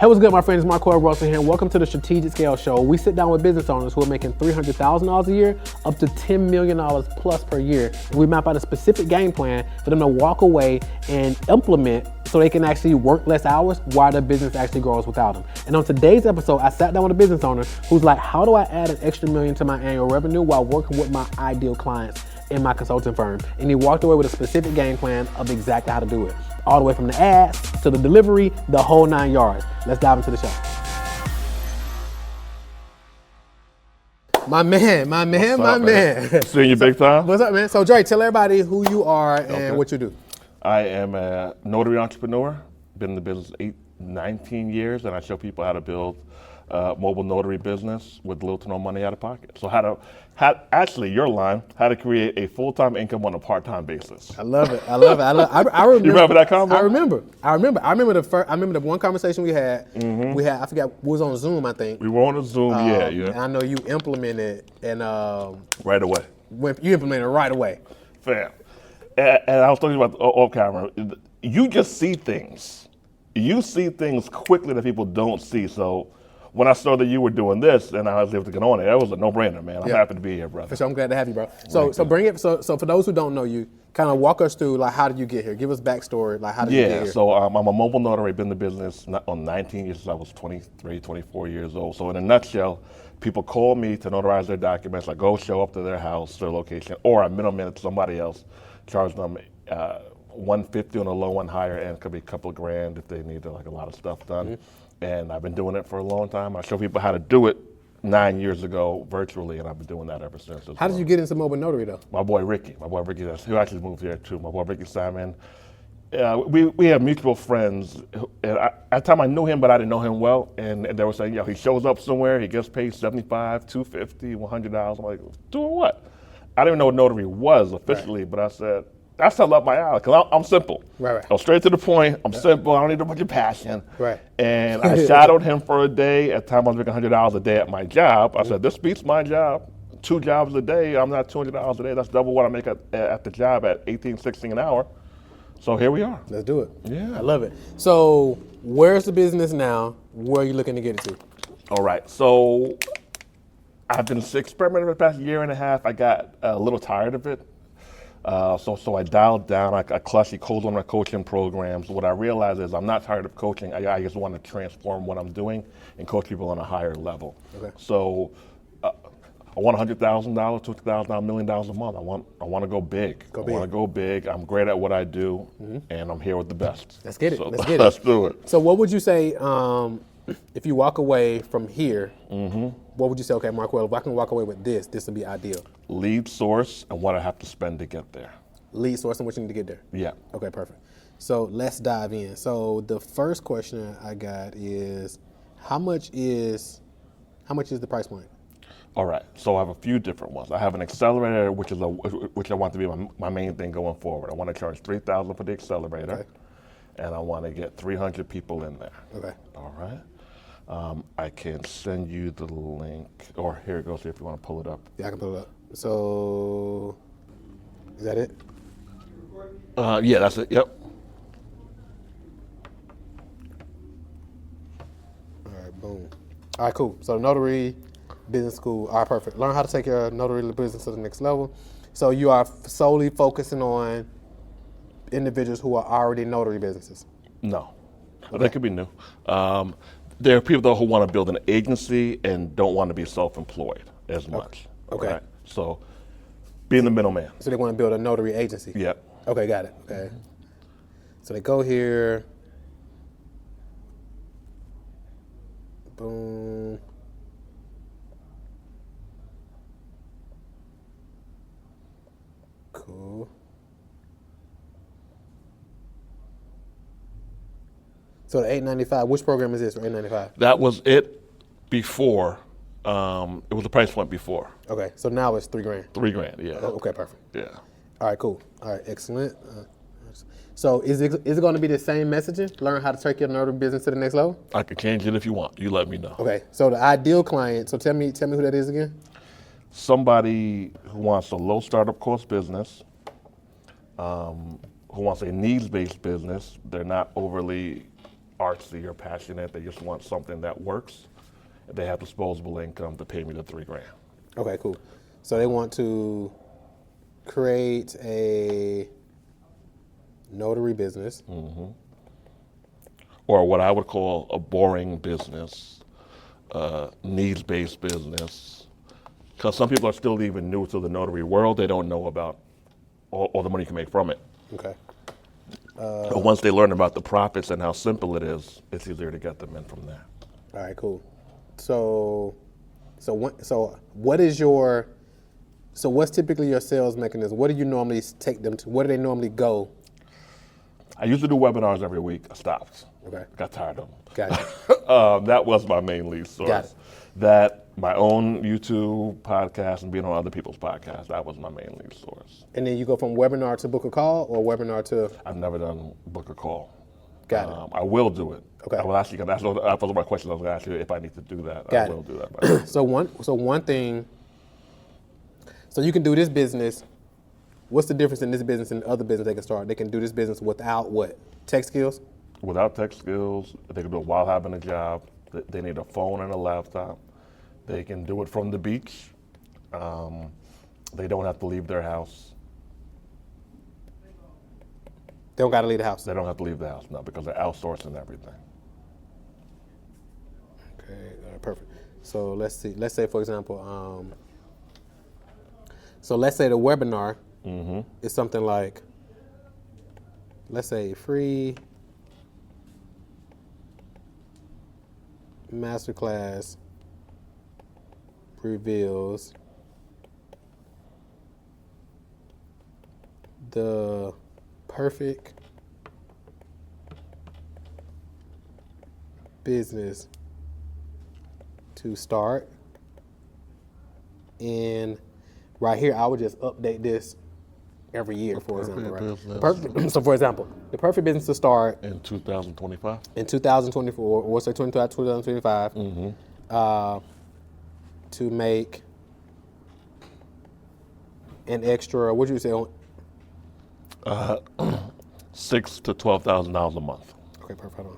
Hey, what's good, my friends? Marquel Russell here, and welcome to the Strategic Scale Show. We sit down with business owners who are making $300,000 a year up to $10 million plus per year. And we map out a specific game plan for them to walk away and implement so they can actually work less hours while their business actually grows without them. And on today's episode, I sat down with a business owner who's like, how do I add an extra million to my annual revenue while working with my ideal clients in my consulting firm? And he walked away with a specific game plan of exactly how to do it. All the way from the ads to the delivery, the whole 9 yards. Let's dive into the show. My man. Seeing you big time. What's up, man? So, Dre, tell everybody who you are and what you do. I am a notary entrepreneur. Been in the business 19 years, and I show people how to build mobile notary business with little to no money out of pocket. So actually your line, how to create a full-time income on a part-time basis. I love it. I remember. You remember that combo? I remember the one conversation we had. I forgot, we was on Zoom, I think. We were on a Zoom, yeah. And I know you implemented and right away. You implemented right away. Fam. And I was talking about off camera. You just see things. You see things quickly that people don't see. So when I saw that you were doing this and I was able to get on it, that was a no-brainer, man. I'm happy to be here, brother. For sure, I'm glad to have you, bro. So bring it. So for those who don't know you, kind of walk us through, like, how did you get here? Give us backstory, like, how did you get here? Yeah, so I'm a mobile notary. Been in the business on 19 years since I was 23, 24 years old. So in a nutshell, people call me to notarize their documents. I go show up to their house, their location, or I middleman it to somebody else, charge them $150 on a low and higher end. Could be a couple of grand if they need like a lot of stuff done. And I've been doing it for a long time. I show people how to do it 9 years ago virtually, and I've been doing that ever since. How did you get into mobile notary, though? My boy Ricky, who actually moved here too. My boy Ricky Simon. We have mutual friends. And at the time I knew him, but I didn't know him well. And they were saying, he shows up somewhere, he gets paid $75, $250, $100. I'm like, doing what? I didn't even know what notary was officially, but I said, that's how I love my alley, because I'm simple. Right. I'm straight to the point. I'm simple. I don't need a bunch of passion. Right. And I shadowed him for a day. At the time, I was making $100 a day at my job. I said, this beats my job. 2 jobs a day. I'm not $200 a day. That's double what I make at the job at $18, $16 an hour. So here we are. Let's do it. Yeah. I love it. So where's the business now? Where are you looking to get it to? All right. So I've been experimenting for the past year and a half. I got a little tired of it. So I dialed down. I clutched cold on my coaching programs. What I realized is I'm not tired of coaching. I just want to transform what I'm doing and coach people on a higher level. Okay. So I want $100,000, $200,000, $1 million a month. I want to go big. I want to go big. I'm great at what I do, and I'm here with the best. Let's get it. So Let's get it. Let's do it. So what would you say if you walk away from here? What would you say? Okay, Marquel, if I can walk away with this would be ideal. Lead source and what I have to spend to get there. Lead source and what you need to get there. Yeah. Okay, perfect. So let's dive in. So the first question I got is, how much is the price point? All right. So I have a few different ones. I have an accelerator, which I want to be my main thing going forward. I want to charge $3,000 for the accelerator, and I want to get 300 people in there. Okay. All right. I can send you the link, or here it goes if you want to pull it up. Yeah, I can pull it up. So, is that it? Yeah, that's it. Yep. All right, boom. All right, cool. So Notary Business School. All right, perfect. Learn how to take your notary business to the next level. So you are solely focusing on individuals who are already notary businesses? No. Okay. That could be new. There are people though who want to build an agency and don't want to be self-employed as much. Okay. Right? So being the middleman. So they want to build a notary agency? Yeah. Okay, got it. Okay. So they go here. Boom. Cool. So the $895, which program is this for $895? That was it before. It was the price point before. Okay, so now it's $3,000. $3,000, yeah. Oh, okay, perfect. Yeah. All right, cool. All right, excellent. So is it going to be the same messaging? Learn how to take your notary business to the next level? I can change it if you want. You let me know. Okay, so the ideal client, so tell me who that is again? Somebody who wants a low startup cost business, who wants a needs-based business. They're not overly artsy or passionate. They just want something that works. They have disposable income to pay me the $3,000. Okay, cool. So they want to create a notary business. Or what I would call a boring business, needs-based business. Because some people are still even new to the notary world. They don't know about all the money you can make from it. Okay. But once they learn about the profits and how simple it is, it's easier to get them in from there. All right, cool. So what's typically your sales mechanism? What do you normally take them to? Where do they normally go? I used to do webinars every week. I stopped. Okay. Got tired of them. Got it. That was my main lead source. Got it. That, my own YouTube podcast, and being on other people's podcasts, that was my main lead source. And then you go from webinar to book a call, or webinar to? I've never done book a call. Got it. I will do it. Okay. I will actually, that was my question I was going to ask you, if I need to do that. Got I will it. do that. So one thing, so you can do this business. What's the difference in this business and other business they can start? They can do this business without what? Tech skills? Without tech skills, they can do it while having a job. They need a phone and a laptop. They can do it from the beach. They don't have to leave their house. They don't got to leave the house. They don't have to leave the house, no, because they're outsourcing everything. Okay, perfect. So let's see. Let's say, for example, so let's say the webinar is something like, let's say, free masterclass reveals the perfect business to start. And right here, I would just update this every year, for example, right? So for example, the perfect business to start in 2025? In 2024, or say 2025, to make an extra, what did you say? $6,000 to $12,000 a month. Okay, perfect. Hold on.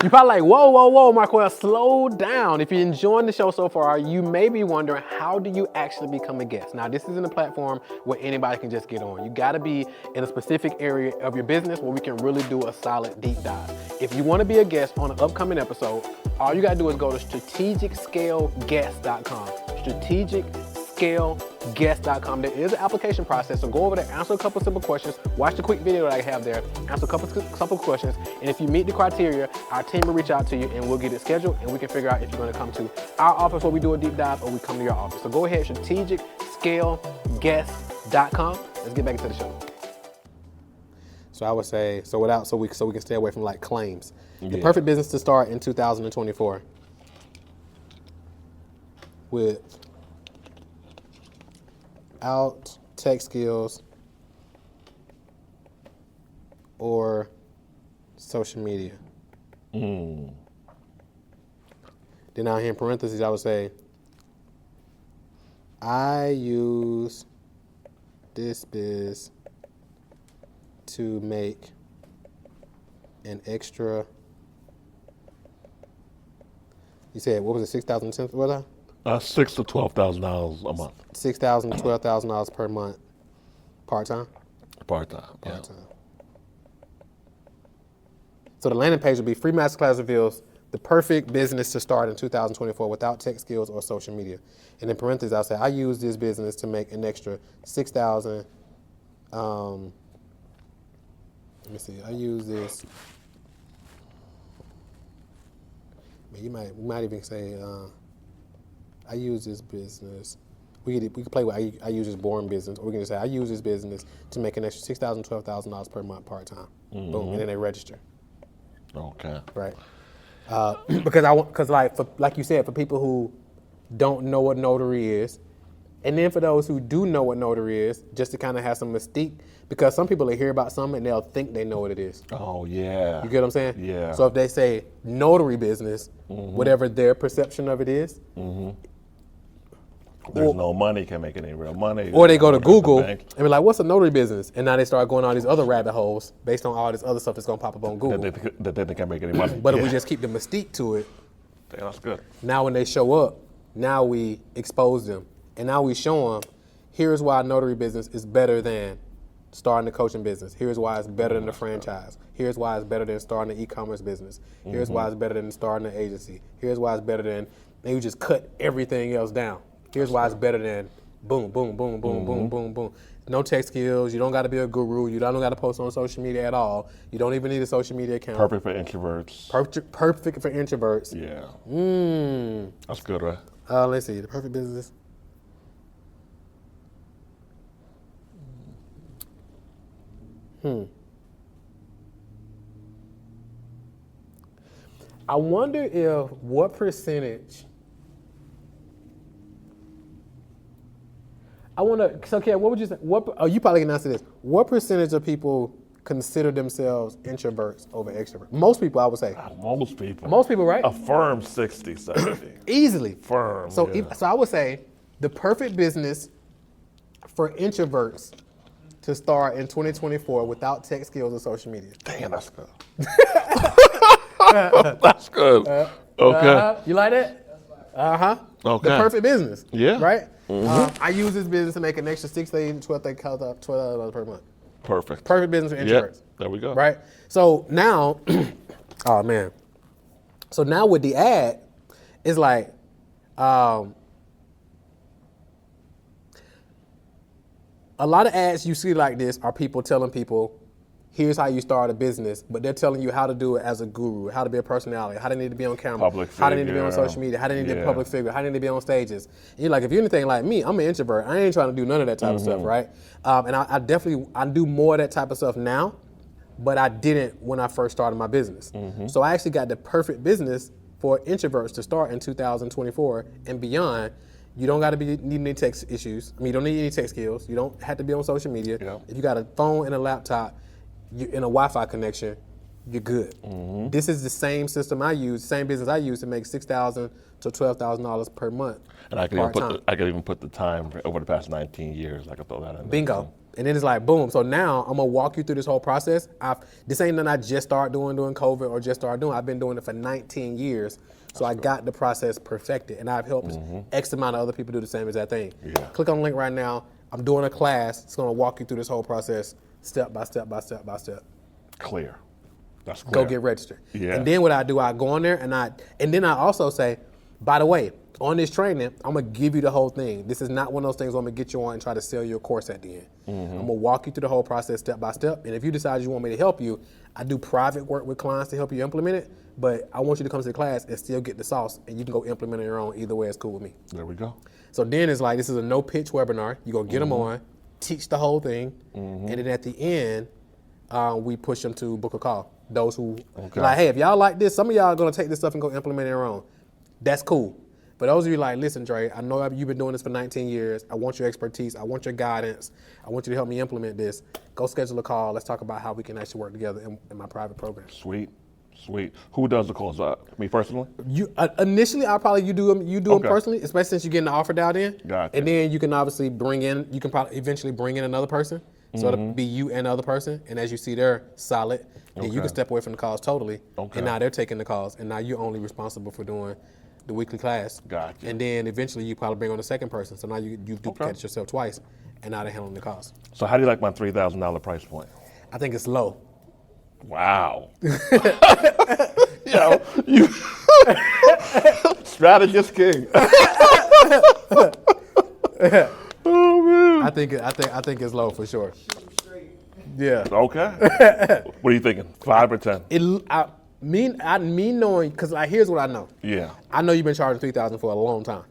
You're probably like, whoa, Marquel, slow down. If you're enjoying the show so far, you may be wondering, how do you actually become a guest? Now, this isn't a platform where anybody can just get on. You gotta be in a specific area of your business where we can really do a solid deep dive. If you wanna be a guest on an upcoming episode, all you gotta do is go to strategicscaleguest.com. strategicscaleguest.com. There is an application process, so go over there, answer a couple simple questions, watch the quick video that I have there, answer a couple simple questions, and if you meet the criteria, our team will reach out to you and we'll get it scheduled and we can figure out if you're gonna come to our office where we do a deep dive or we come to your office. So go ahead, strategicscaleguest.com. Let's get back into the show. So I would say, so we can stay away from like claims. The perfect business to start in 2024 without tech skills or social media. Then out here in parentheses, I would say, I use this biz to make an extra. You said, what was it, 6,000? What was that? $6,000 to $12,000 a month. $6,000 to $12,000 per month, part-time? Part-time, yeah. Part-time. So the landing page will be free masterclass reveals the perfect business to start in 2024 without tech skills or social media. And in parentheses, I'll say, I use this business to make an extra 6,000. Let me see, I use this. We might even say, I use this business. We could play with I use this boring business, or we can just say I use this business to make an extra $6,000, $12,000 per month part time. Boom, and then they register. Okay. Right. Because like you said, for people who don't know what notary is, and then for those who do know what notary is, just to kind of have some mystique, because some people will hear about something and they'll think they know what it is. Oh, yeah. You get what I'm saying? Yeah. So if they say notary business, whatever their perception of it is, There's no money, can't make any real money. Or they go to Or Google the and bank. be like, what's a notary business? And now they start going on these other rabbit holes based on all this other stuff that's going to pop up on Google. That they can't make any money. But if we just keep the mystique to it, Damn, that's good. now when they show up, now we expose them. And now we show them, here's why notary business is better than starting the coaching business. Here's why it's better than the franchise. Here's why it's better than starting the e-commerce business. Here's why it's better than starting the agency. Here's why it's better than, and you just cut everything else down. Here's why it's better than boom, boom, boom, boom, boom, boom, boom. No tech skills. You don't got to be a guru. You don't got to post on social media at all. You don't even need a social media account. Perfect for introverts. Perfect for introverts. Yeah. That's good, right? Let's see. The perfect business. I wonder if what percentage. So Kev, what would you say? You probably can answer this. What percentage of people consider themselves introverts over extroverts? Most people, I would say. Most people. Most people, right? A firm 60, 70. Easily. Firm. So, yeah. so I would say the perfect business for introverts to start in 2024 without tech skills or social media. Damn, that's good. That's good. Okay. You like that? Uh-huh. Okay. The perfect business. Yeah. Right? I use this business to make an extra $6,000 to $12,000 per month. Perfect. Perfect business for introverts. Yep. There we go. Right? So now, oh man. So now with the ad, it's like, a lot of ads you see like this are people telling people, here's how you start a business, but they're telling you how to do it as a guru, how to be a personality, how they need to be on camera, Public how they need to be figure. on social media, how they need to be a Yeah. public figure, how they need to be on stages. And you're like, if you're anything like me, I'm an introvert. I ain't trying to do none of that type of stuff, right? And I definitely do more of that type of stuff now, but I didn't when I first started my business. So I actually got the perfect business for introverts to start in 2024 and beyond. You don't got to need any tech issues. I mean, you don't need any tech skills. You don't have to be on social media. Yeah. If you got a phone and a laptop, you're in a Wi-Fi connection, you're good. This is the same system I use, same business I use to make $6,000 to $12,000 per month. And I could even put the time over the past 19 years. I could throw that in there. Bingo. And then it's like, boom. So now I'm gonna walk you through this whole process. This ain't nothing I just started doing during COVID or just started doing. I've been doing it for 19 years. So I got the process perfected, and I've helped X amount of other people do the same exact thing. Yeah. Click on the link right now. I'm doing a class. It's gonna walk you through this whole process, step by step by step by step. Clear. That's clear. Go get registered. Yeah. And then what I do, I go on there and then I also say, by the way, on this training, I'm gonna give you the whole thing. This is not one of those things where I'm gonna get you on and try to sell you a course at the end. I'm gonna walk you through the whole process step by step. And if you decide you want me to help you, I do private work with clients to help you implement it. But I want you to come to the class and still get the sauce, and you can go implement it on your own. Either way, it's cool with me. There we go. So then it's like, this is a no pitch webinar. You go get them on, teach the whole thing, and then at the end, we push them to book a call. Those who like, hey, if y'all like this, some of y'all are gonna take this stuff and go implement it on your own. That's cool. But those of you like, listen, Dre, I know you've been doing this for 19 years. I want your expertise. I want your guidance. I want you to help me implement this. Go schedule a call. Let's talk about how we can actually work together in my private program. Sweet. Who does the calls? Me personally? You initially, you do them personally, especially since you're getting the offer dialed in. Gotcha. And then you can obviously you can probably eventually bring in another person. So it'll be you and the other person. And as you see they're solid, then you can step away from the calls totally. Okay. And now they're taking the calls. And now you're only responsible for doing the weekly class. Gotcha. And then eventually you probably bring on a second person. So now you duplicate yourself twice. And now they're handling the calls. So how do you like my $3,000 price point? I think it's low. Wow. You strategist king. Oh man. I think it's low for sure. Yeah. Okay. What are you thinking? 5 or 10? Me knowing, because here's what I know. Yeah. I know you've been charging $3,000 for a long time.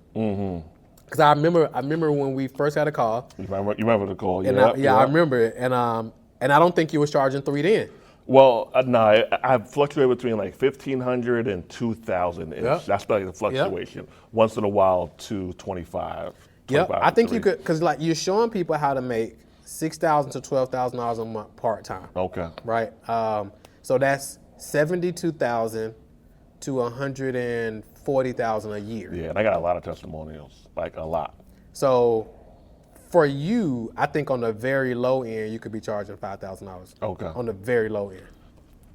Because I remember when we first had a call. You remember the call? And I remember it. And I don't think you was charging $3 then. Well, no, I fluctuate between like $1,500 and $2,000. Yep. That's like the fluctuation. Yep. Once in a while, $225. Yep. I think you could, because like you're showing people how to make $6,000 to $12,000 a month part time. Okay. Right. So that's $72,000 to $140,000 a year. Yeah, and I got a lot of testimonials, like a lot. So for you, I think on the very low end, you could be charging $5,000. Okay. On the very low end.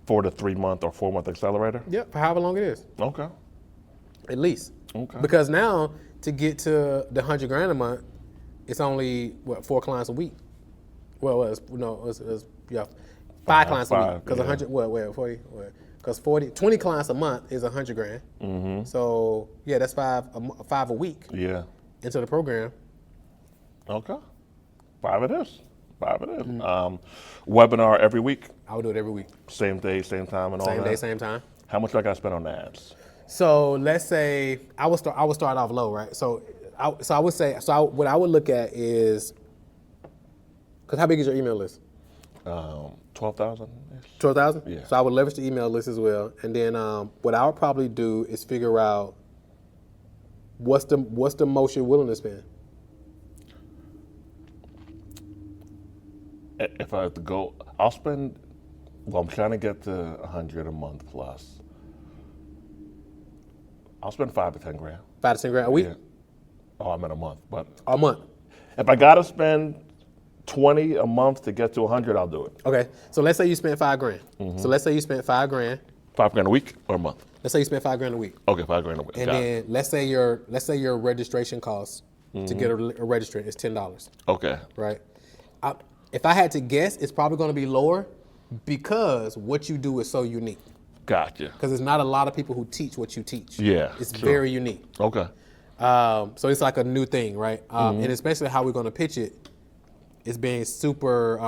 For the 3-month or 4-month accelerator? Yep, for however long it is. Okay. At least. Okay. Because now to get to the $100,000 a month, it's only 4 clients a week. Well, it's 5 clients a week. Because 20 clients a month is $100,000. Mm-hmm. So yeah, that's 5 a week. Yeah. Into the program. Okay. 5 it is. 5 it is. Webinar every week? I would do it every week. Same day, same time, and all that? Same day, same time. How much do I got to spend on ads? So let's say I would start off low, right? So I would say what I would look at is, because how big is your email list? 12,000. 12,000. Yeah. So I would leverage the email list as well, and then what I would probably do is figure out what's the most you're willing to spend. If I have to go, I'll spend. Well, I'm trying to get to 100 a month plus. I'll spend 5 to 10 grand. 5 to 10 grand a week? Yeah. Oh, I'm in a month, but a month. If I gotta spend 20 a month to get to 100, I'll do it. Okay. So let's say you spent $5 grand. Mm-hmm. So let's say you spent $5 grand. $5 grand a week or a month? Let's say you spent $5 grand a week. Okay, $5 grand a week. And then let's say your registration cost to get a registrant is $10. Okay. Right. If I had to guess, it's probably going to be lower because what you do is so unique. Gotcha. Because there's not a lot of people who teach what you teach. Yeah. It's very unique. Okay. So it's like a new thing, right? And especially how we're going to pitch it is being super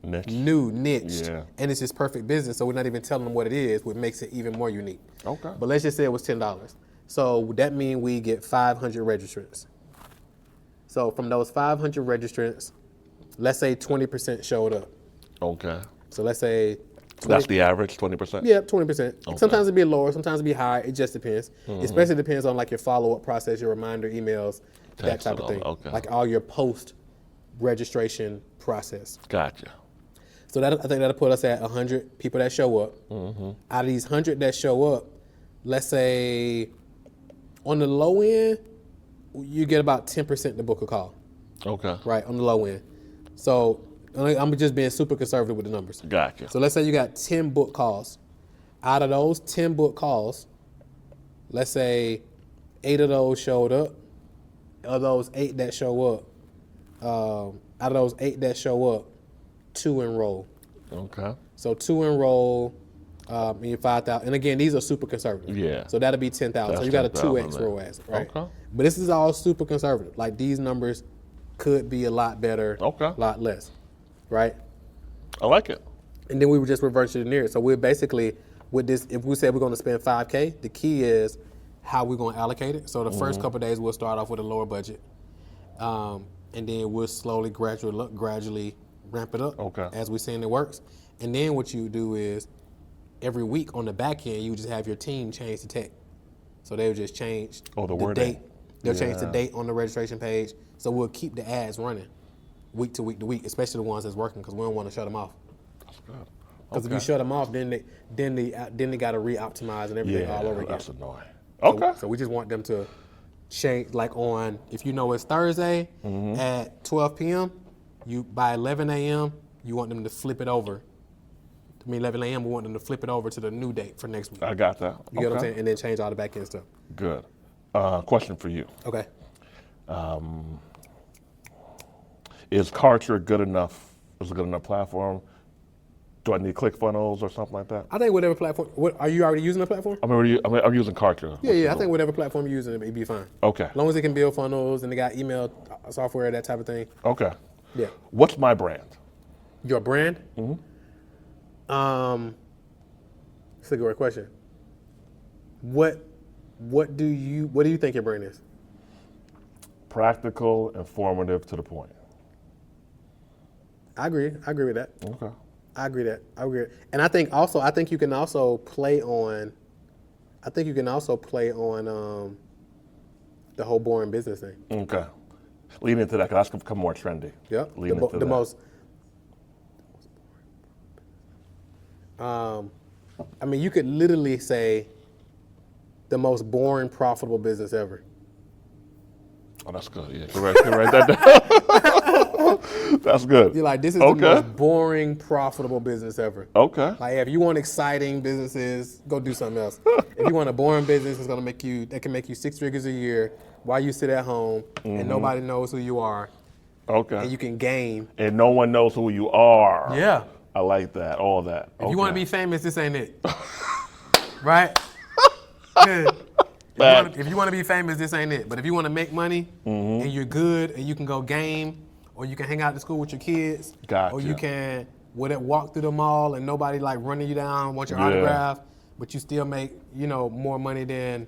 niched. Yeah. And it's just perfect business. So we're not even telling them what it is, which makes it even more unique. Okay. But let's just say it was $10. So that means we get 500 registrants. So from those 500 registrants, let's say 20% showed up. Okay. So let's say 20, that's the average, 20%? Yeah, 20%. Okay. Sometimes it'd be lower, sometimes it'd be higher. It just depends. Especially depends on like your follow-up process, your reminder emails, that type of thing. Okay. Like all your post-registration process. Gotcha. So I think that'll put us at 100 people that show up. Out of these 100 that show up, let's say on the low end, you get about 10% to book a call. Okay. Right, on the low end. So I'm just being super conservative with the numbers. Gotcha. So let's say you got 10 book calls. Out of those 10 book calls, let's say 8 of those showed up. Of those 8 that show up, out of those 8 that show up, 2 enroll. Okay. So 2 enroll, in 5,000. And again, these are super conservative. Yeah. So that'll be 10,000. So you got a 2x ROAS, right? Okay. But this is all super conservative. Like these numbers could be a lot better, Okay. a lot less, right? I like it. And then we would just reverse engineer it. So we're basically, with this, if we said we're going to spend $5K, the key is how we're going to allocate it. So the first couple of days, we'll start off with a lower budget. And then we'll slowly, gradually ramp it up as we're seeing it works. And then what you do is every week on the back end, you just have your team change the tech. So they'll just change the date. They'll change the date on the registration page. So we'll keep the ads running week to week to week, especially the ones that's working, because we don't want to shut them off. That's good. Because if you shut them off, then they got to re-optimize and everything all over again. That's annoying. Okay. So we just want them to change, like on, if you know it's Thursday at 12 p.m., by 11 a.m., you want them to flip it over. 11 a.m., we want them to flip it over to the new date for next week. I got that. You get what I'm saying? And then change all the back end stuff. Good. Question for you. Okay. Is Kartra good enough? Is it a good enough platform? Do I need ClickFunnels or something like that? I think whatever platform. Are you already using the platform? I'm using Kartra. Yeah. I think whatever platform you're using, it'd be fine. Okay. As long as it can build funnels and they got email software, that type of thing. Okay. Yeah. What's my brand? Your brand? That's a great question. What do you think your brand is? Practical, informative, to the point. I agree with that. Okay. I agree. And I think you can also play on the whole boring business thing. Okay. Lean into that, because that's going to become more trendy. Yep. Lean into that. The most. I mean, you could literally say the most boring profitable business ever. Oh, that's good. Yeah, can write that down. That's good. You're like, this is the most boring, profitable business ever. Okay. Like, if you want exciting businesses, go do something else. If you want a boring business, that can make you 6 figures a year while you sit at home and nobody knows who you are. Okay. And you can game. And no one knows who you are. Yeah. I like that. All that. If you want to be famous, this ain't it. Right? If you want to be famous, this ain't it. But if you want to make money and you're good and you can go game, or you can hang out at school with your kids, or you can walk through the mall and nobody like running you down, want your autograph, but you still make more money than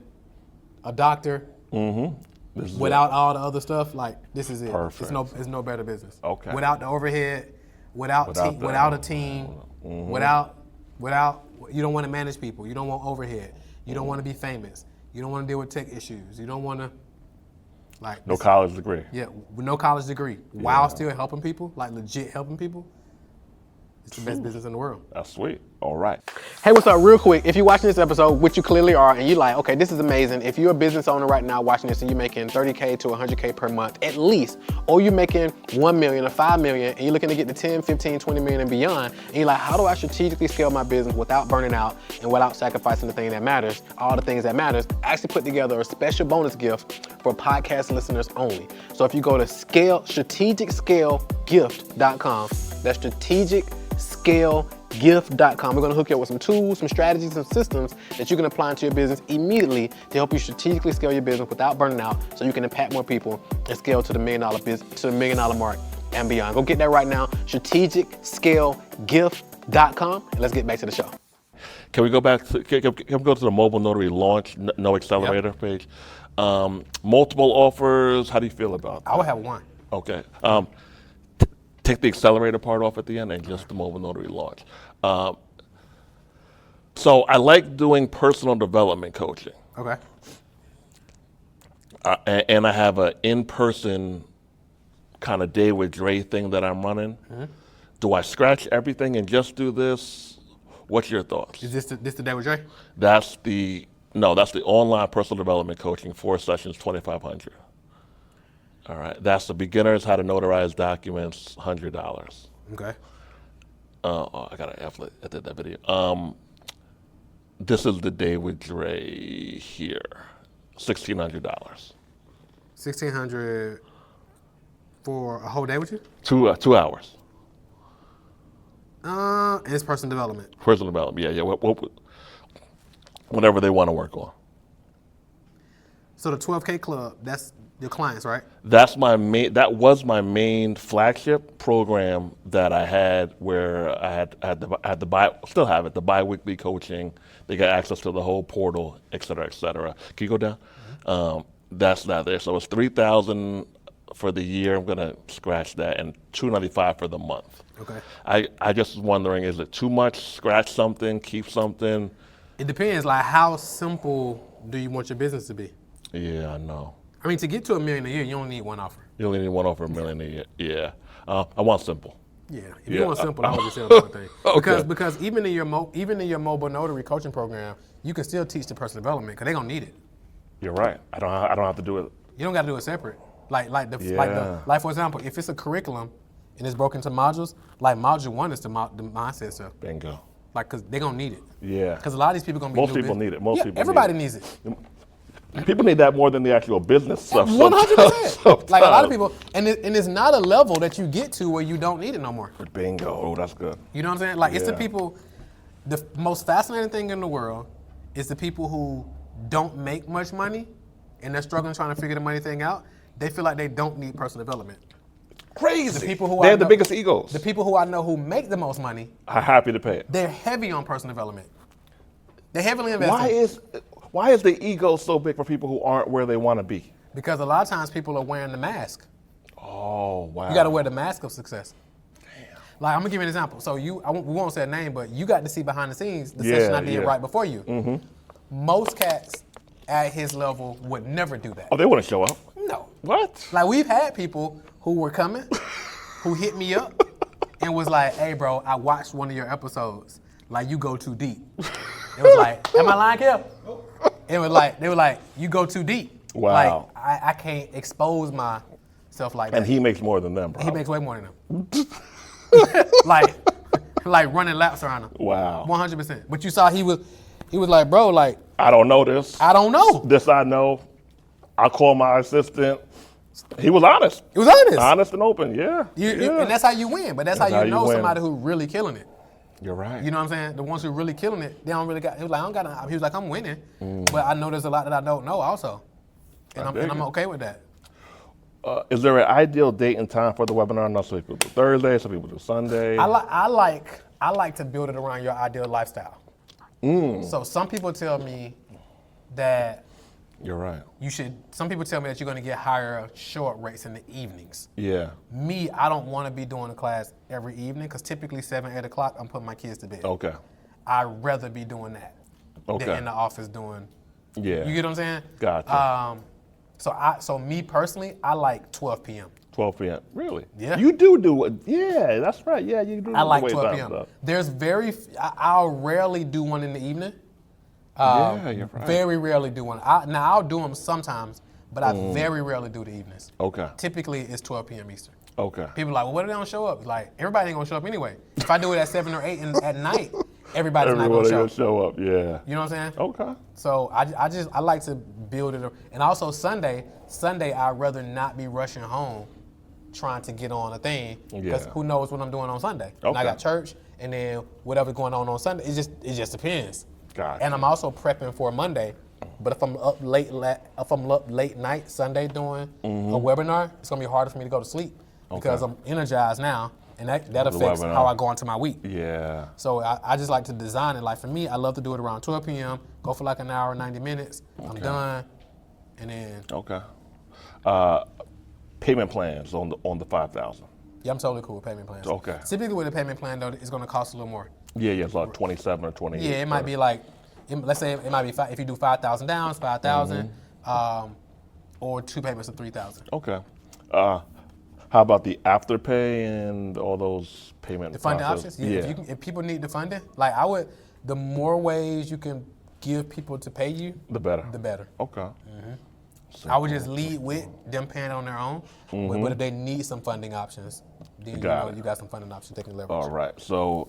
a doctor without all the other stuff. Like, this is it. Perfect. It's no better business. Okay. Without the overhead, without a team, without you don't want to manage people. You don't want overhead. You don't want to be famous. You don't want to deal with tech issues. You don't want to, like... No college degree. Yeah, with no college degree. While still helping people, like legit helping people. It's the best business in the world. That's sweet. All right. Hey, what's up? Real quick, if you're watching this episode, which you clearly are, and you're like, okay, this is amazing. If you're a business owner right now watching this and you're making $30K to $100K per month at least, or you're making $1 million or $5 million and you're looking to get to 10, 15, 20 million and beyond, and you're like, how do I strategically scale my business without burning out and without sacrificing the thing that matters, all the things that matters, I actually put together a special bonus gift for podcast listeners only. So if you go to strategicscalegift.com, that's strategicscalegift.com. We're going to hook you up with some tools, some strategies, some systems that you can apply into your business immediately to help you strategically scale your business without burning out, so you can impact more people and scale to the $1 million mark and beyond. Go get that right now, strategicscalegift.com, and let's get back to the show. Can we go back to the mobile notary launch, no accelerator page? Multiple offers. How do you feel about that? I would have one. Okay. Take the accelerator part off at the end and just the mobile notary launch. So I like doing personal development coaching. Okay. And I have an in-person kind of day with Dre thing that I'm running. Do I scratch everything and just do this? What's your thoughts? Is this the day with Dre? That's the online personal development coaching, 4 sessions, $2,500. All right, that's the beginners how to notarize documents, $100. Okay. I got an F. I did that video. This is the day with Dre here, $1,600. $1,600 for a whole day with you? 2 hours. And it's personal development. Personal development, yeah. Whatever they want to work on. So the 12K Club, that's your clients, right? That was my main flagship program that I had, where I had still have it, the bi-weekly coaching. They got access to the whole portal, et cetera, et cetera. Can you go down? That's not there. So it's $3,000 for the year. I'm gonna scratch that, and $295 for the month. Okay. I just was wondering, is it too much? Scratch something, keep something? It depends. Like, how simple do you want your business to be? Yeah, I know. I mean, to get to $1 million a year, you only need one offer. You only need one offer $1 million a year. Yeah. I want simple. Yeah. If you want simple, I would just say another thing. Okay. Because even in your mobile notary coaching program, you can still teach the personal development because they're gonna need it. You're right. I don't have to do it. You don't got to do it separate. Like for example, if it's a curriculum and it's broken into modules, like module 1 is the mindset stuff. Bingo. Like, because they're gonna need it. Yeah. Because a lot of these people gonna be Most people need it. Everybody needs it. People need that more than the actual business stuff. 100%. Like, a lot of people, and it's not a level that you get to where you don't need it no more. Bingo. Oh, that's good. You know what I'm saying? Like, it's the people. The most fascinating thing in the world is the people who don't make much money and they're struggling trying to figure the money thing out. They feel like they don't need personal development. Crazy. The people who they have the biggest egos. The people who I know who make the most money are happy to pay it. They're heavy on personal development. They're heavily invested. Why is the ego so big for people who aren't where they want to be? Because a lot of times people are wearing the mask. Oh, wow. You got to wear the mask of success. Damn. Like, I'm going to give you an example. So we won't say a name, but you got to see behind the scenes the session I did right before you. Mm-hmm. Most cats at his level would never do that. Oh, they wouldn't show up? No. What? Like, we've had people who were coming, who hit me up and was like, hey, bro, I watched one of your episodes. Like, you go too deep. It was like, am I lying, Kev? It was like, they were like, you go too deep. Wow. Like, I can't expose myself like that. And he makes more than them, bro. He makes way more than them. like running laps around him. Wow. 100%. But you saw he was like, bro, like, I don't know this. I don't know. This I know. I call my assistant. He was honest. He was honest. Honest and open, yeah. And that's how you win. But that's how you know somebody who really killing it. You're right. You know what I'm saying? The ones who really killing it, they don't really got. He was like, I don't got. He was like, I'm winning, but I know there's a lot that I don't know also, and I'm okay with that. Is there an ideal date and time for the webinar? No, some people do Thursday, some people do Sunday. I like to build it around your ideal lifestyle. So some people tell me that You're right. Some people tell me that you're going to get higher short rates in the evenings. Yeah. Me, I don't want to be doing a class every evening because typically 7, 8 o'clock, I'm putting my kids to bed. Okay. I'd rather be doing that than in the office doing. Yeah. You get what I'm saying? Gotcha. So me personally, I like 12 p.m. 12 p.m. Really? Yeah. You do it. Yeah, that's right. Yeah, you do. I like the 12 p.m. There's I'll rarely do one in the evening. Yeah, you're right. Very rarely do one. Now I'll do them sometimes, but I very rarely do the evenings. Okay. Typically it's 12 p.m. Eastern. Okay. People are like, well, what if they don't show up? Like, everybody ain't gonna show up anyway. If I do it at 7 or 8 at night, everybody's not gonna show up. Yeah. You know what I'm saying? Okay. So I like to build it, and also Sunday I'd rather not be rushing home, trying to get on a thing, because who knows what I'm doing on Sunday? Okay. And I got church, and then whatever's going on Sunday, it just depends. Gotcha. And I'm also prepping for Monday. But if I'm up late night Sunday doing a webinar, it's gonna be harder for me to go to sleep because I'm energized now, and that affects how I go into my week. Yeah. So I just like to design it. Like for me, I love to do it around 12 p.m. Go for like an hour, 90 minutes. I'm done, and then. Okay. Payment plans on the 5,000. Yeah, I'm totally cool with payment plans. Okay. Typically with a payment plan though, it's gonna cost a little more. Yeah, it's like 27 or 28. Yeah, it might be like. Let's say it might be if you do 5,000 down, it's 5,000, or 2 payments of 3,000. Okay. How about the afterpay and all those payment The funding process? options? Yeah. If people need the funding, like the more ways you can give people to pay you, the better. The better. Okay. I would just lead with them paying on their own, but if they need some funding options, then you got some funding options they can leverage. All right. So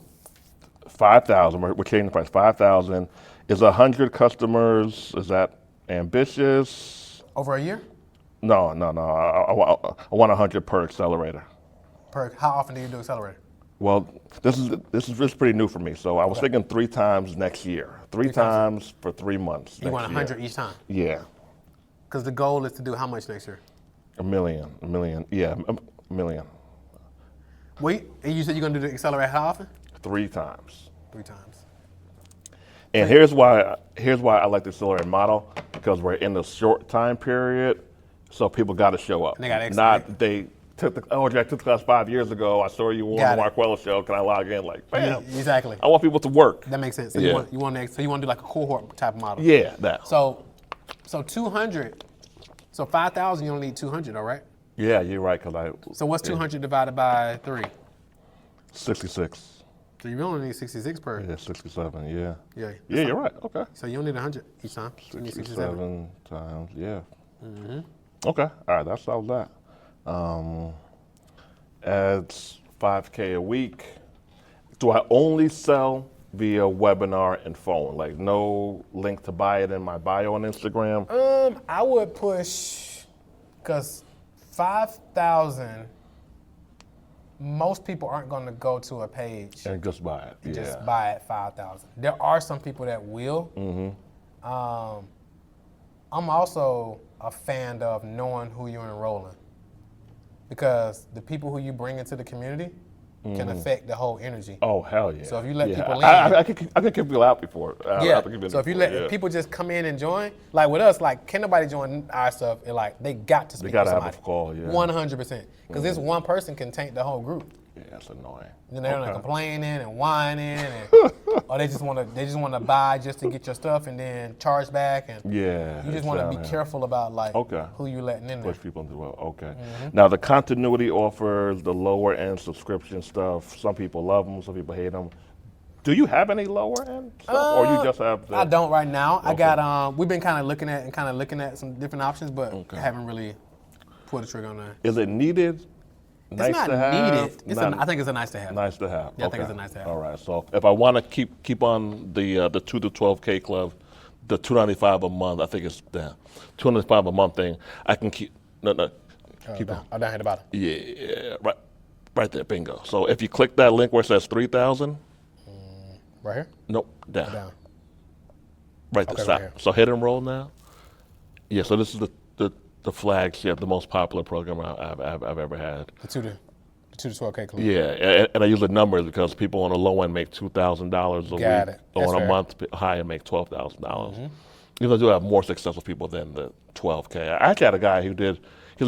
5,000. We're changing the price. 5,000. Is 100 customers? Is that ambitious? Over a year? No. I want 100 per accelerator. How often do you do accelerator? Well, this is pretty new for me. So I was thinking 3 times next year. 3 times for 3 months. You want 100 each time? Yeah. Because the goal is to do how much next year? $1 million. Yeah, $1 million. Wait, and you said you're gonna do the accelerator how often? 3 times. 3 times. And here's why I like the accelerator model, because we're in a short time period, so people got to show up. And they got Not they took I took the class 5 years ago. I saw you on the Marquella show. Can I log in? Like, bam. Exactly. I want people to work. That makes sense. So Yeah. you want to do like a cohort type of model. Yeah, that. So 200. So 5,000, you only need 200, all right? Yeah, you're right. So what's 200 divided by 3? 66. So you only need 66 per. Yeah, 67. Yeah. Yeah. Yeah, you're right. Okay. So you only need 100 each time. You need 67. Times. Yeah. Okay. All right. That solves that. Adds $5K a week. Do I only sell via webinar and phone? Like no link to buy it in my bio on Instagram? I would push, because 5,000, most people aren't going to go to a page And just buy it. and just buy it 5,000. There are some people that will. I'm also a fan of knowing who you're enrolling, because the people who you bring into the community can affect the whole energy. Oh, hell yeah. So if you let people in. I can kick people out before. So if you let people just come in and join, like with us, like can nobody join our stuff? And like they got to speak to somebody. They got to have a call, yeah. 100%. Because this one person can taint the whole group. Yeah, that's annoying. And they're like complaining and whining, and or they just want to buy just to get your stuff and then charge back. And you just want to be careful about like who you letting in there. Push people into okay. Now the continuity offers, the lower end subscription stuff. Some people love them, some people hate them. Do you have any lower end stuff, or you just have? I don't right now. I got. We've been kind of looking at some different options, but haven't really pulled the trigger on that. Is it needed? Nice it's not to have? needed. I think it's a nice to have. Nice to have. Yeah, I think it's a nice to have. All right. So if I want to keep on the 2 to 12K club, the $295 a month, I think it's the $295 a month thing. I can keep keep on. Down here at the bottom. Yeah, right there, bingo. So if you click that link where it says 3,000. Right here? Nope, down. Down. Right there. Stop. Right here. So hit enroll now. Yeah. So this is the flagship, the most popular program I've ever had. The 2 to 12K club. Yeah, and I use the numbers because people on the low end make $2,000 a week. On a month, high end make $12,000. You do have more successful people than the 12K. I actually had a guy he's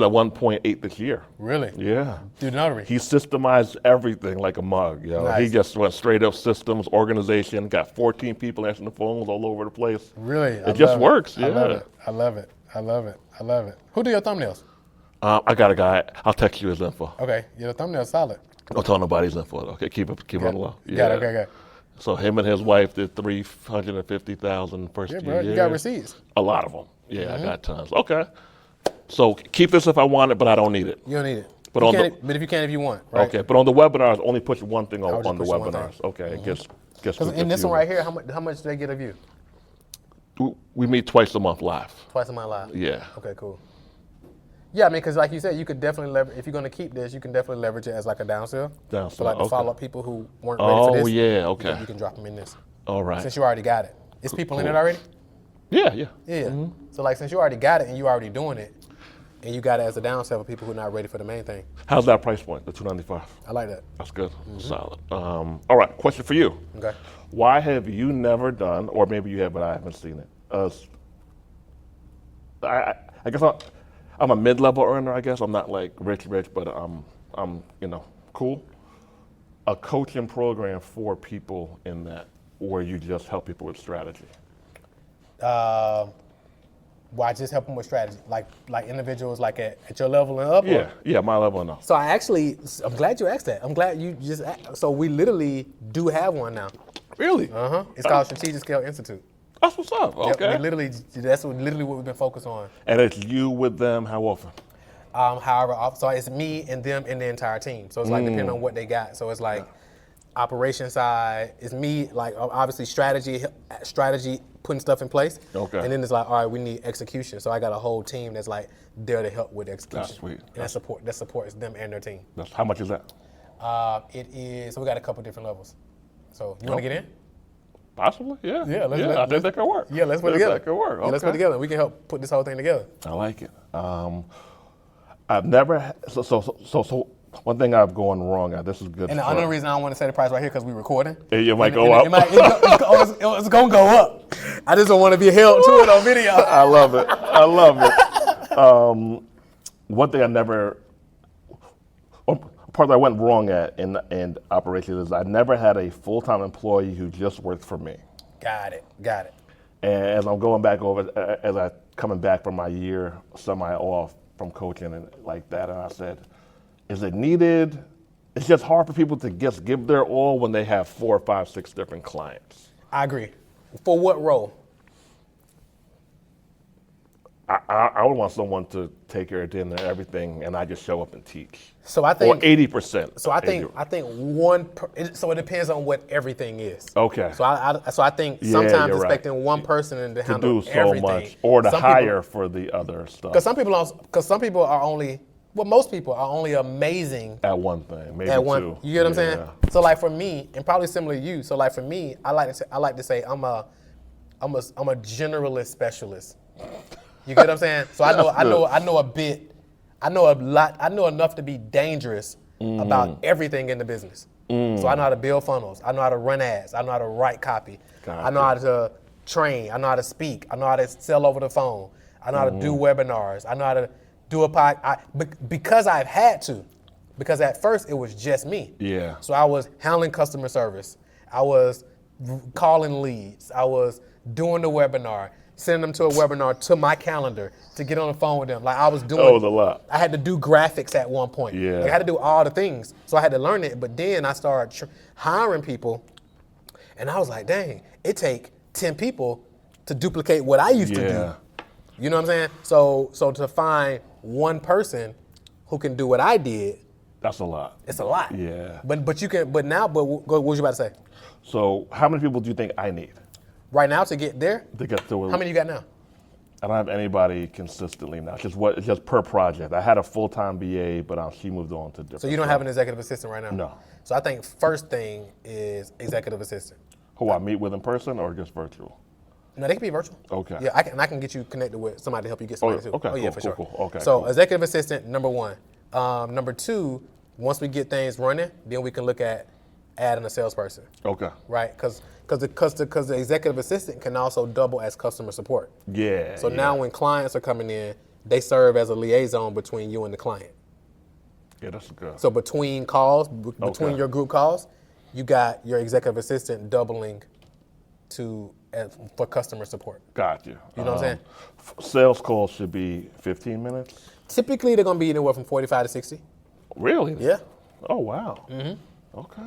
at 1.8 this year. Really? Yeah. Dude, notary. He systemized everything like a mug. Nice. He just went straight up systems, organization, got 14 people answering the phones all over the place. Really? It just works. Yeah. I love it. Who do your thumbnails? I got a guy. I'll text you his info. Okay, your thumbnail's solid. Don't tell nobody's info. Okay, keep it on the low. Yeah. Got it. Okay. So him and his wife did $350,000 first year. Bro, you got receipts. A lot of them. Yeah, I got tons. Okay. So keep this if I want it, but I don't need it. You don't need it. But if you can, if you want. Right? Okay, but on the webinars, only push one thing on the push one webinars. thing. Okay, it gets Because in this one right here, how much do they get of you? We meet twice a month live. Twice a month live. Yeah. Okay, cool. Yeah, I mean, because like you said, you could definitely leverage. If you're going to keep this, you can definitely leverage it as like a downsell. So like to follow up people who weren't ready for this. Oh yeah, okay. You can drop them in this. All right. Since you already got it, is people in it already? Yeah. Yeah. So like, since you already got it and you already doing it, and you got it as a downsell for people who are not ready for the main thing. How's that price point? The $295. I like that. That's good. Solid. All right. Question for you. Okay. Why have you never done, or maybe you have, but I haven't seen it? I guess I'm a mid-level earner. I guess I'm not like rich, but I'm cool. A coaching program for people in that, where you just help people with strategy. Why just help them with strategy, like individuals like at your level and up? Yeah, my level and up. So I'm glad you asked that. I'm glad you just asked. So we literally do have one now. Really? It's called Strategic Scale Institute. That's what's up. Okay. Yep, that's literally what we've been focused on. And it's you with them. How often? However, so it's me and them and the entire team. So it's like depending on what they got. So it's like operation side. It's me, like obviously strategy, putting stuff in place. Okay. And then it's like, all right, we need execution. So I got a whole team that's like there to help with execution. That's sweet. And that supports them and their team. How much is that? It is. So we got a couple different levels. So you want to get in? Possibly, yeah. Yeah, I think that could work. Yeah, let's put it together. That could work. Yeah, let's put it together. We can help put this whole thing together. I like it. I've never so one thing I've gone wrong at. This is good. And the other reason I don't want to say the price right here because we're recording. It might go up. It's gonna go up. I just don't want to be held to it on video. I love it. One thing part that I went wrong at in operations is I never had a full-time employee who just worked for me. Got it. And as I'm going back as I coming back from my year semi off from coaching and like that, and I said, is it needed? It's just hard for people to just give their all when they have 4, 5, 6 different clients. I agree. For what role? I would want someone to take care of dinner and everything, and I just show up and teach. So I think, or 80%. So I think so it depends on what everything is. Okay. So I think sometimes expecting one person to handle do so everything, much, or to hire for the other stuff. Because some people are only. Well, most people are only amazing at one thing, maybe at one. two. You get what I'm saying? So like for me, and probably similar to you. So like for me, I like to say I'm a generalist specialist. You get what I'm saying? So I know a bit. I know a lot. I know enough to be dangerous about everything in the business. So I know how to build funnels. I know how to run ads. I know how to write copy. I know how to train. I know how to speak. I know how to sell over the phone. I know how to do webinars. I know how to do a podcast because I've had to. Because at first it was just me. Yeah. So I was handling customer service. I was calling leads. I was doing the webinar, sending them to a webinar to my calendar to get on the phone with them. Like I was doing. That was a lot. I had to do graphics at one point. Yeah. Like I had to do all the things. So I had to learn it. But then I started hiring people. And I was like, dang, it take 10 people to duplicate what I used to do. You know what I'm saying? So to find one person who can do what I did, that's a lot. it's a lot. Yeah. But what was you about to say? So how many people do you think I need? Right now to get there? To get to How many you got now? I don't have anybody consistently now. It's just per project. I had a full-time BA, but she moved on to different. So you don't have an executive assistant right now? No. So I think first thing is executive assistant. Who I meet with in person or just virtual? No, they can be virtual. Okay. Yeah, I can get you connected with somebody to help you get somebody too. Okay. Oh yeah, Cool, for cool, sure. Cool. Okay. So cool. executive assistant, number one. Number two, once we get things running, then we can look at adding a salesperson. Okay. Right? Because the executive assistant can also double as customer support. Yeah. So now when clients are coming in, they serve as a liaison between you and the client. Yeah, that's good. So between calls, between your group calls, you got your executive assistant doubling for customer support. Got you. You know what I'm saying? Sales calls should be 15 minutes? Typically, they're going to be anywhere from 45 to 60. Really? Yeah. Oh, wow. Mm-hmm. Okay.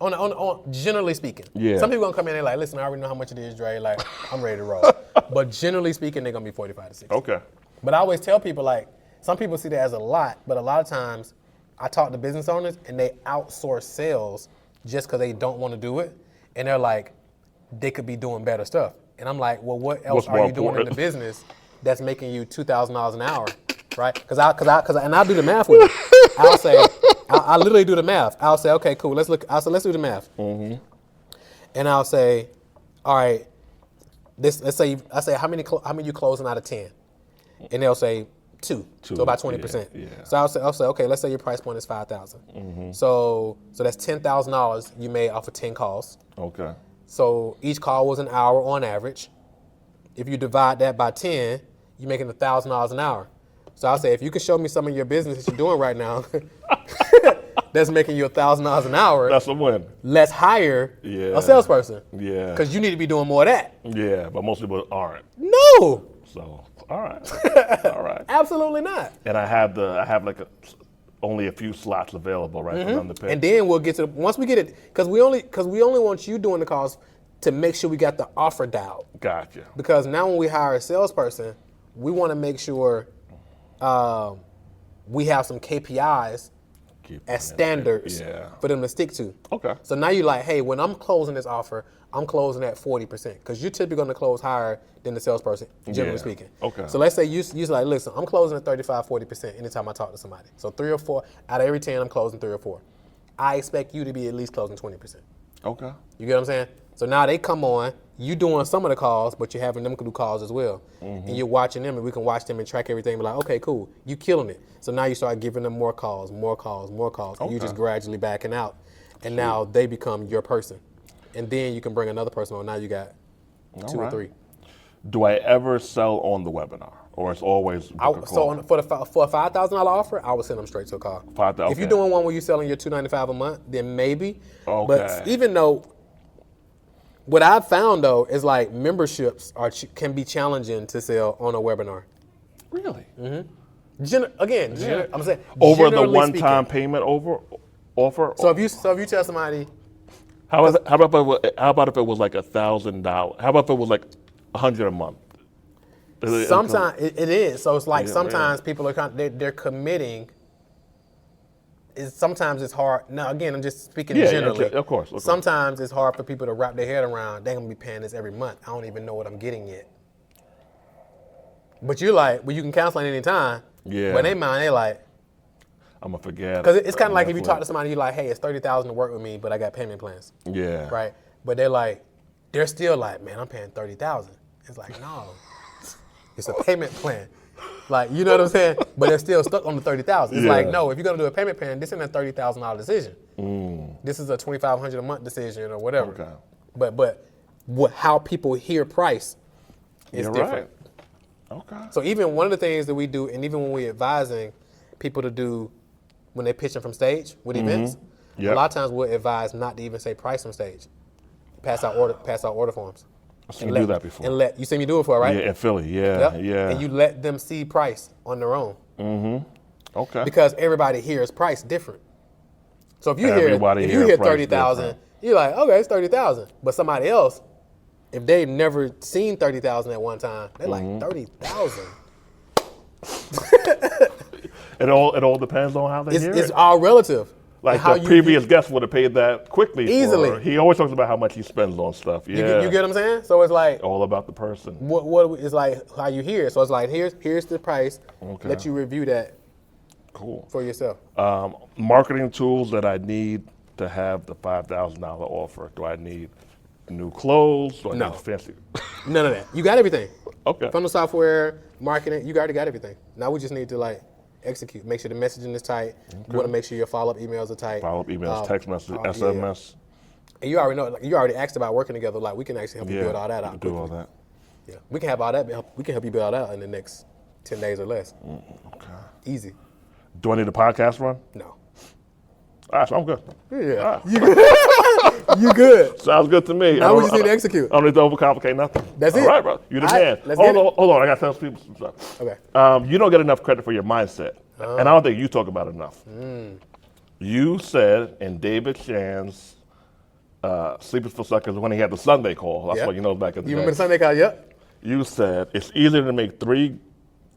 On generally speaking. Yeah. Some people going to come in and like, listen, I already know how much it is, Dre. Like, I'm ready to roll. But generally speaking, they're going to be 45 to 60. Okay. But I always tell people, like, some people see that as a lot, but a lot of times I talk to business owners and they outsource sales just because they don't want to do it. And they're like, they could be doing better stuff. And I'm like, well, what else are you doing in the business that's making you $2,000 an hour, right? Because I'll do the math with you. I'll say, I literally do the math. I'll say, okay, cool. Let's do the math. Mm-hmm. And I'll say, all right, let's say how many you closing out of 10? And they'll say 2, so about 20%. Yeah. So I'll say, okay, let's say your price point is $5,000. Mm-hmm. So that's $10,000 you made off of 10 calls. Okay. So each call was an hour on average. If you divide that by 10, you're making $1,000 an hour. So I'll say, if you can show me some of your business that you're doing right now that's making you $1,000 an hour, that's a win. Let's hire a salesperson. Yeah. Because you need to be doing more of that. Yeah, but most people aren't. No. So, all right. All right. Absolutely not. And I have like only a few slots available, right, for them to pay. And then we'll get to once we get it, because we only want you doing the calls to make sure we got the offer dialed. Gotcha. Because now when we hire a salesperson, we want to make sure we have some KPIs as standards for them to stick to. Okay. So now you're like, hey, when I'm closing this offer, I'm closing at 40% because you're typically going to close higher than the salesperson, generally speaking. Okay. So let's say you're like, listen, I'm closing at 35, 40% anytime I talk to somebody. So 3 or 4 out of every 10, I'm closing 3 or 4. I expect you to be at least closing 20%. Okay. You get what I'm saying? So now they come on, you doing some of the calls, but you're having them do calls as well. Mm-hmm. And you're watching them, and we can watch them and track everything and be like, okay, cool, you killing it. So now you start giving them more calls, and you just gradually backing out. And now they become your person. And then you can bring another person on. Now you got 2 or 3. Do I ever sell on the webinar? Or it's always book a call? So for a $5,000 offer, I would send them straight to a call. $5,000. If you're doing one where you're selling your $295 a month, then maybe. Okay. But even though, what I've found though is like memberships can be challenging to sell on a webinar. Really? Mm-hmm. I'm saying over the one-time payment offer. So if you tell somebody, how about if it was like $1,000? How about if it was like $100 a month? Sometimes it is. So it's like sometimes people are they're committing. Sometimes it's hard. Now again, I'm just speaking generally. Of course. Sometimes it's hard for people to wrap their head around. They're gonna be paying this every month. I don't even know what I'm getting yet. But you're like, well, you can cancel at any time. Yeah. But in their mind, they're like, I'm gonna forget. Because it's kind of like if you talk to somebody, you're like, hey, it's $30,000 to work with me, but I got payment plans. Yeah. Right. But they're still like, man, I'm paying $30,000. It's like, no, it's a payment plan. Like, you know what I'm saying? But they're still stuck on the $30,000. It's like, no, if you're gonna do a payment plan, this isn't a $30,000 decision. This is a $2,500 a month decision or whatever. Okay. But how people hear price is different. Right. Okay. So even one of the things that we do, and even when we're advising people to do when they're pitching from stage with events, a lot of times we'll advise not to even say price from stage. Pass out order forms. I've seen you do that before. You seen me do it before, right? Yeah, in Philly. Yeah. And you let them see price on their own. Okay. Because everybody hears price different. So if you hear 30,000, You're like, okay, it's 30,000. But somebody else, if they've never seen 30,000 at one time, they're like 30,000. It all depends on how they hear It's it. all relative. Like how the previous guest would have paid that quickly. Easily. He always talks about how much he spends on stuff. Yeah. You get what I'm saying? So it's like all about the person. what is like how you hear it. So it's like here's the price. Okay. Let you review that. Cool. For yourself. Marketing tools that I need to have the $5,000 offer. Do I need new clothes? Do I need fancy? None of that. You got everything. Okay. Funnel software, marketing, you already got everything. Now we just need to like execute. Make sure the messaging is tight. Okay. You want to make sure your follow-up emails are tight. Follow-up emails, text messages, SMS. Yeah. And you already know, like, you already asked about working together. Like we can actually help you build all that out. Do all that. Yeah, we can have all that. We can help you build all that out in the next 10 days or less. Okay. Easy. Do I need a podcast run? No. All right, so I'm good. Yeah. You good. You good. Sounds good to me. Now we just need to execute. I don't need to overcomplicate nothing. That's it. All right, bro. You the man. Hold on. I got to tell people some stuff. Okay. You don't get enough credit for your mindset. And I don't think you talk about it enough. You said in David Shan's Sleepers for Suckers when he had the Sunday call. That's what you know back in the day. You remember the Sunday call? Yep. You said it's easier to make 30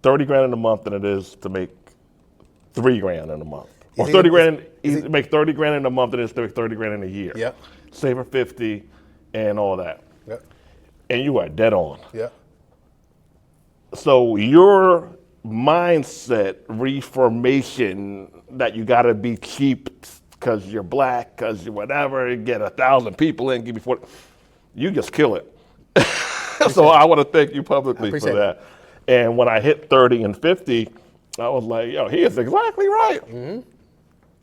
grand in a month than it is to make $3 grand in a month. Or 30 grand, make 30 grand in a month than it is to make 30 grand in a year. Yep. Save for 50 and all that. Yep. And you are dead on. Yep. So your mindset reformation that you got to be cheap because you're black, because you're whatever, get 1,000 people in, give me 40, you just kill it. So I want to thank you publicly for that. And when I hit 30 and 50, I was like, yo, he is exactly right. Mm-hmm.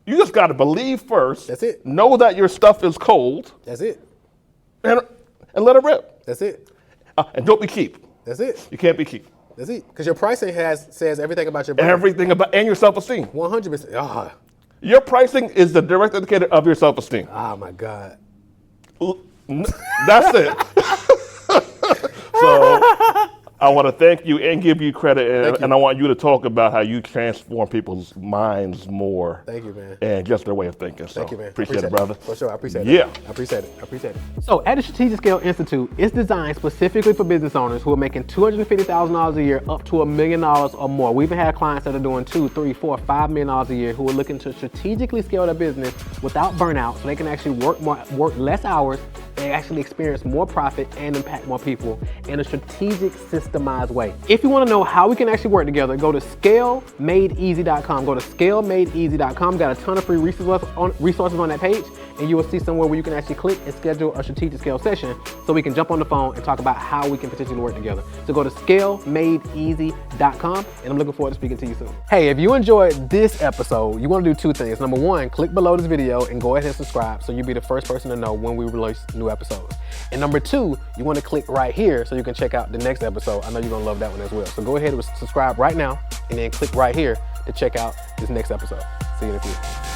You just got to believe first. That's it. Know that your stuff is cold. That's it. And let it rip. That's it. And don't be cheap. That's it. You can't be cheap. That's it. Because your pricing says everything about your brand. Everything about, and your self-esteem. 100%. Your pricing is the direct indicator of your self-esteem. Oh my God. That's it. So I want to thank you and give you credit, and I want you to talk about how you transform people's minds more. Thank you, man. And just their way of thinking. So thank you, man. Appreciate it, brother. For sure, I appreciate it. Yeah. I appreciate it. I appreciate it. So at the Strategic Scale Institute, it's designed specifically for business owners who are making $250,000 a year up to $1 million or more. We even had clients that are doing $2, $3, $4, $5 million a year who are looking to strategically scale their business without burnout, so they can actually work less hours and actually experience more profit and impact more people in a strategic, systemized way. If you want to know how we can actually work together, go to scalemadeeasy.com. Go to scalemadeeasy.com. Got a ton of free resources on that page, and you will see somewhere where you can actually click and schedule a strategic scale session so we can jump on the phone and talk about how we can potentially work together. So go to scalemadeeasy.com, and I'm looking forward to speaking to you soon. Hey, if you enjoyed this episode, you want to do two things. Number one, click below this video and go ahead and subscribe so you'll be the first person to know when we release new episodes. And number two, you want to click right here so you can check out the next episode. I know you're going to love that one as well. So go ahead and subscribe right now and then click right here to check out this next episode. See you in a few.